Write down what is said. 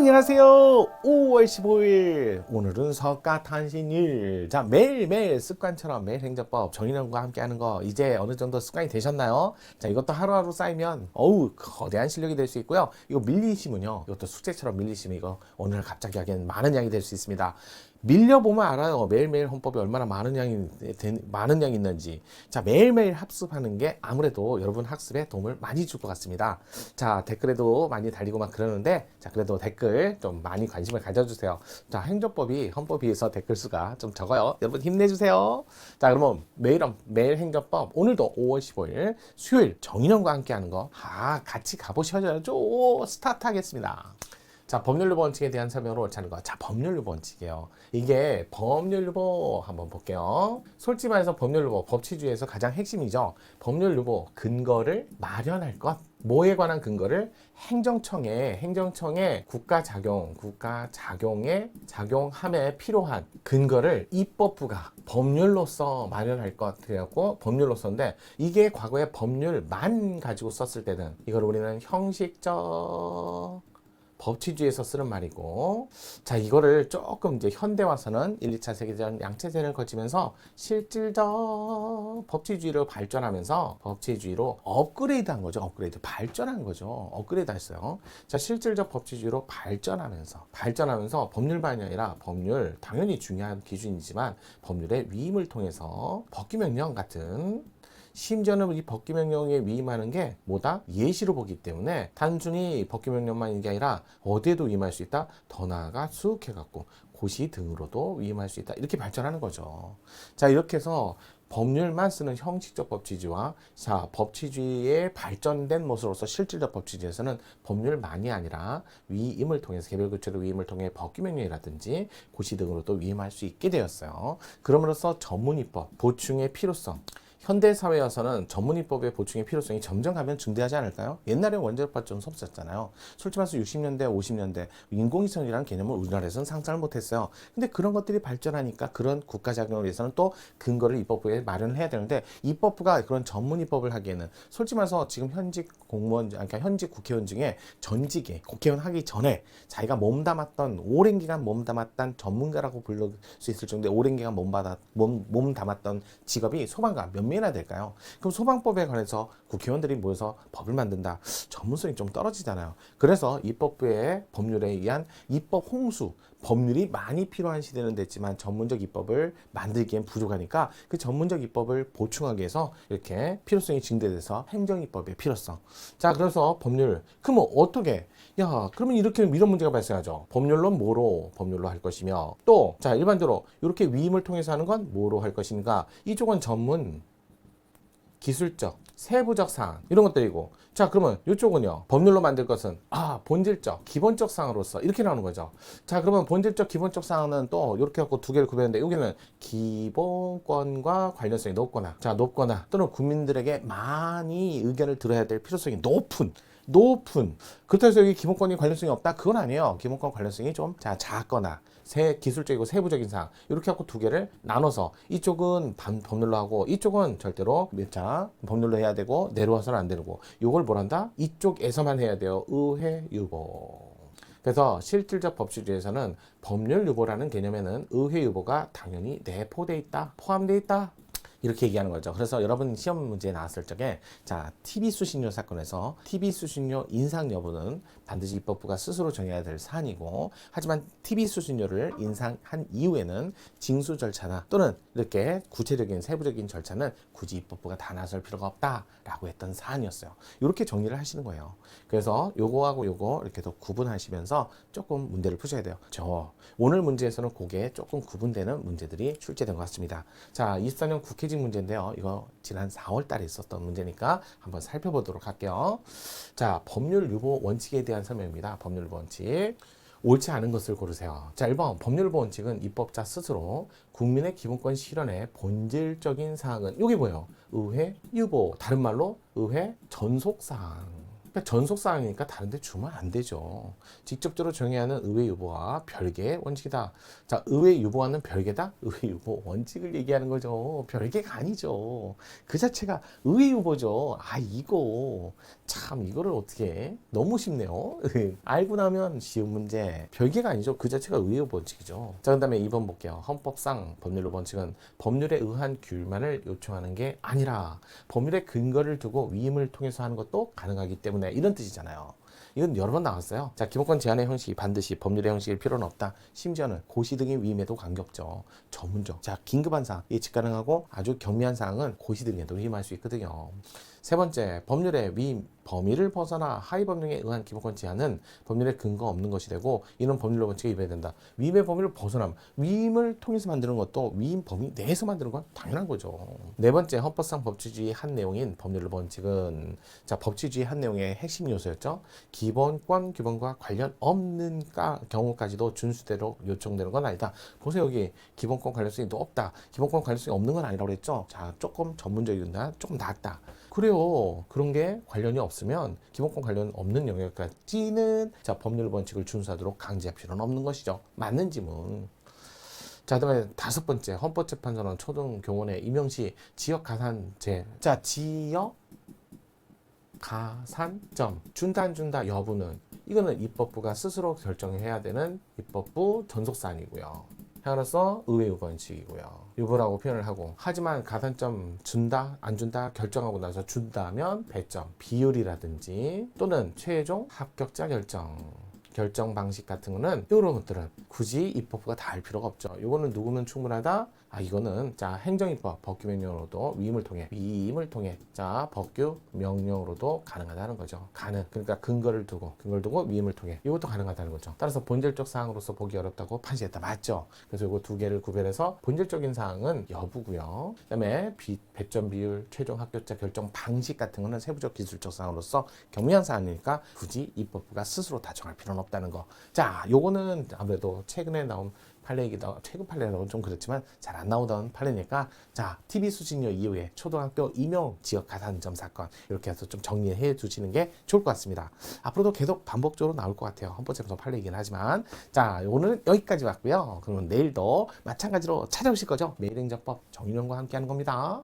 안녕하세요. 5월 15일 오늘은 석가탄신일. 자, 매일매일 습관처럼 매일 행정법 정인원과 함께하는 거 이제 어느 정도 습관이 되셨나요? 자, 이것도 하루하루 쌓이면 거대한 실력이 될 수 있고요. 이거 밀리시면요, 이것도 숙제처럼 밀리시면 이거 오늘 갑자기 하기엔 많은 양이 될 수 있습니다. 밀려보면 알아요. 매일매일 헌법이 얼마나 많은 양이 있는지. 자, 매일매일 학습하는 게 아무래도 여러분 학습에 도움을 많이 줄 것 같습니다. 자, 댓글에도 많이 달리고 막 그러는데, 자, 그래도 댓글 좀 많이 관심을 가져주세요. 자, 행정법이 헌법에 비해서 댓글 수가 좀 적어요. 여러분 힘내주세요. 자, 그러면 매일 행정법 오늘도 5월 15일 수요일 정인원과 함께 하는 거 같이 가보셔야죠. 스타트 하겠습니다. 자, 법률유보 원칙에 대한 설명으로 옳지 않은 거. 자, 법률유보 원칙이에요. 이게 법률유보 한번 볼게요. 솔직히 말해서 법률유보, 법치주의에서 가장 핵심이죠. 법률유보, 근거를 마련할 것. 뭐에 관한 근거를 행정청에 작용함에 필요한 근거를 입법부가 법률로서 마련할 것. 그래갖고 법률로서인데, 이게 과거에 법률만 가지고 썼을 때는 이걸 우리는 형식적 법치주의에서 쓰는 말이고, 자, 이거를 조금 이제 현대 와서는 1, 2차 세계대전 양체제를 거치면서 실질적 법치주의로 발전하면서 법치주의로 업그레이드한 거죠. 발전한 거죠. 업그레이드 했어요. 자, 실질적 법치주의로 발전하면서 법률만이 아니라 법률 당연히 중요한 기준이지만 법률의 위임을 통해서 법기명령 같은, 심지어는 이 법기명령에 위임하는 게 뭐다? 예시로 보기 때문에 단순히 법기명령만 있는 게 아니라 어디에도 위임할 수 있다? 더 나아가 수억해갖고 고시 등으로도 위임할 수 있다. 이렇게 발전하는 거죠. 자, 이렇게 해서 법률만 쓰는 형식적 법치주의와, 자, 법치주의의 발전된 모습으로서 실질적 법치주의에서는 법률만이 아니라 위임을 통해서 개별구체로 위임을 통해 법기명령이라든지 고시 등으로도 위임할 수 있게 되었어요. 그럼으로써 전문입법 보충의 필요성, 현대사회에서는 전문입법의 보충의 필요성이 점점 가면 증대하지 않을까요? 옛날에 원자력발 좀 없었잖아요. 솔직히 말해서 60년대, 50년대 인공위성이라는 개념을 우리나라에서는 상상을 못했어요. 근데 그런 것들이 발전하니까 그런 국가작용을 위해서는 또 근거를 입법부에 마련을 해야 되는데, 입법부가 그런 전문입법을 하기에는 솔직히 말해서 지금 현직 공무원, 그러니까 현직 국회의원 중에 전직에 국회의원 하기 전에 자기가 오랜 기간 몸담았던 전문가라고 부를 수 있을 정도의 오랜 기간 몸담았던 직업이 소방관 몇 명이나 될까요? 그럼 소방법에 관해서 국회의원들이 모여서 법을 만든다. 전문성이 좀 떨어지잖아요. 그래서 입법부의 법률에 의한 입법 홍수, 법률이 많이 필요한 시대는 됐지만 전문적 입법을 만들기엔 부족하니까 그 전문적 입법을 보충하기 위해서 이렇게 필요성이 증대돼서 행정입법의 필요성. 자, 그래서 법률, 그럼 어떻게? 야, 그러면 이런 문제가 발생하죠. 법률론 뭐로 법률로 할 것이며, 또 자, 일반적으로 이렇게 위임을 통해서 하는 건 뭐로 할 것인가? 이쪽은 전문, 기술적, 세부적 사항 이런 것들이고, 자, 그러면 이쪽은요, 법률로 만들 것은 본질적, 기본적 사항으로서 이렇게 나오는 거죠. 자, 그러면 본질적, 기본적 사항은 또 이렇게 갖고 두 개를 구별했는데, 여기는 기본권과 관련성이 높거나 또는 국민들에게 많이 의견을 들어야 될 필요성이 높은. 그렇다고 해서 여기 기본권이 관련성이 없다? 그건 아니에요. 기본권 관련성이 좀 작거나 기술적이고 세부적인 사항, 이렇게 하고 두 개를 나눠서 이쪽은 법률로 하고 이쪽은 절대로 법률로 해야 되고 내려와서는 안 되고, 이걸 뭐란다? 이쪽에서만 해야 돼요. 의회 유보. 그래서 실질적 법치주의에서는 법률 유보라는 개념에는 의회 유보가 당연히 포함되어 있다. 이렇게 얘기하는 거죠. 그래서 여러분 시험 문제에 나왔을 적에, 자, TV 수신료 사건에서 TV 수신료 인상 여부는 반드시 입법부가 스스로 정해야 될 사안이고, 하지만 TV 수신료를 인상한 이후에는 징수 절차나 또는 이렇게 구체적인 세부적인 절차는 굳이 입법부가 다 나설 필요가 없다라고 했던 사안이었어요. 이렇게 정리를 하시는 거예요. 그래서 요거하고 요거 이렇게 더 구분하시면서 조금 문제를 푸셔야 돼요. 오늘 문제에서는 그게 조금 구분되는 문제들이 출제된 것 같습니다. 자, 24년 국회직 문제인데요. 이거 지난 4월 달에 있었던 문제니까 한번 살펴보도록 할게요. 자, 법률 유보 원칙에 대한 설명입니다. 법률 유보 원칙. 옳지 않은 것을 고르세요. 자, 1번 법률 유보 원칙은 입법자 스스로 국민의 기본권 실현의 본질적인 사항은, 여기 뭐예요? 의회 유보, 다른 말로 의회 전속 사항. 전속사항이니까 다른 데 주면 안 되죠. 직접적으로 정해야 하는 의회 유보와 별개의 원칙이다. 자, 의회 유보와는 별개다? 의회 유보 원칙을 얘기하는 거죠. 별개가 아니죠. 그 자체가 의회 유보죠. 아, 이거 참 이거를 어떻게 해? 너무 쉽네요. 알고 나면 쉬운 문제. 별개가 아니죠. 그 자체가 의회 유보 원칙이죠. 자, 그다음에 2번 볼게요. 헌법상 법률 유보 원칙은 법률에 의한 규율만을 요청하는 게 아니라 법률의 근거를 두고 위임을 통해서 하는 것도 가능하기 때문에, 이런 뜻이잖아요. 이건 여러 번 나왔어요. 자, 기본권 제한의 형식이 반드시 법률의 형식일 필요는 없다. 심지어는 고시 등의 위임에도 관계없죠. 전문적. 자, 긴급한 사항, 예측 가능하고 아주 경미한 사항은 고시 등에도 위임할 수 있거든요. 세 번째, 법률의 위임 범위를 벗어나 하위 법령에 의한 기본권 제한은 법률에 근거 없는 것이 되고 이는 법률 원칙에 위배해야 된다. 위임의 범위를 벗어나면 위임을 통해서 만드는 것도 위임 범위 내에서 만드는 건 당연한 거죠. 네 번째, 헌법상 법치주의 한 내용인 법률 원칙은, 자, 법치주의 한 내용의 핵심 요소였죠. 기본권 규범과 관련 없는 경우까지도 준수대로 요청되는 건 아니다. 보세요, 여기 기본권 관련성이 높다, 기본권 관련성이 없는 건 아니라고 그랬죠. 자, 조금 전문적이다, 조금 낫다. 그래요. 그런 게 관련이 없으면, 기본권 관련 없는 영역까지는 자, 법률 원칙을 준수하도록 강제할 필요는 없는 것이죠. 맞는 지문. 자, 그다음에 다섯 번째, 헌법재판소는 초등교원의 임용시 지역 가산제. 자, 지역 가산점 준다 안 준다 여부는, 이거는 입법부가 스스로 결정해야 되는 입법부 전속사안이고요. 향으로서 의회 유보 원칙이고요. 유보라고 표현을 하고, 하지만 가산점 준다 안 준다 결정하고 나서 준다면 배점 비율이라든지 또는 최종 합격자 결정 방식 같은 거는, 이런 것들은 굳이 입법부가 다 할 필요가 없죠. 이거는 누구면 충분하다. 아, 이거는 자, 행정입법 법규 명령으로도 위임을 통해 자, 법규 명령으로도 가능하다는 거죠. 그러니까 근거를 두고 위임을 통해 이것도 가능하다는 거죠. 따라서 본질적 사항으로서 보기 어렵다고 판시했다. 맞죠? 그래서 이거 두 개를 구별해서 본질적인 사항은 여부고요. 그다음에 배점 비율, 최종 합격자 결정 방식 같은 거는 세부적 기술적 사항으로서 경미한 사항이니까 굳이 입법부가 스스로 다 정할 필요는 없다는 거. 자, 요거는 아무래도 최근에 나온 판례이기도, 최근 판례라고는 좀 그렇지만 잘 안 나오던 판례니까, 자, TV 수신료 이후에 초등학교 임용 지역 가산점 사건, 이렇게 해서 좀 정리해 주시는 게 좋을 것 같습니다. 앞으로도 계속 반복적으로 나올 것 같아요. 헌법재판소 판례이긴 하지만. 자, 오늘은 여기까지 왔고요. 그러면 내일도 마찬가지로 찾아오실 거죠? 매일행정법 정윤영과 함께 하는 겁니다.